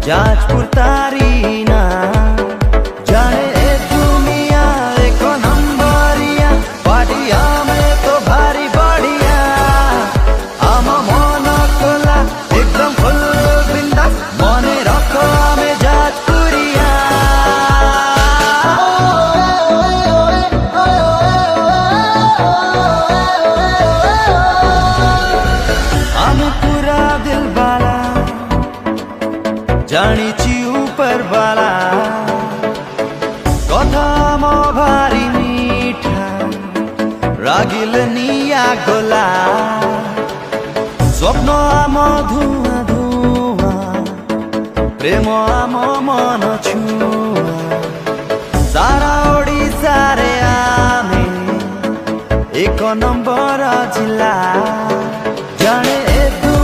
जाजपुर तारीना जाने ए दुनिया एक नंबरिया पाटिया में तो भारी बढ़िया आम मन कोला एकदम फुल बिंदा मने रखो हमें जाजपुरिया हमें पूरा दिल वाला जानी ची ऊपर वाला कथा म भारी मीठा रागिल निया गोला स्वप्न आम धुआ धुआ प्रेम आम मन छुआ सारा ओडिसा रे आमे एक नंबर जिला।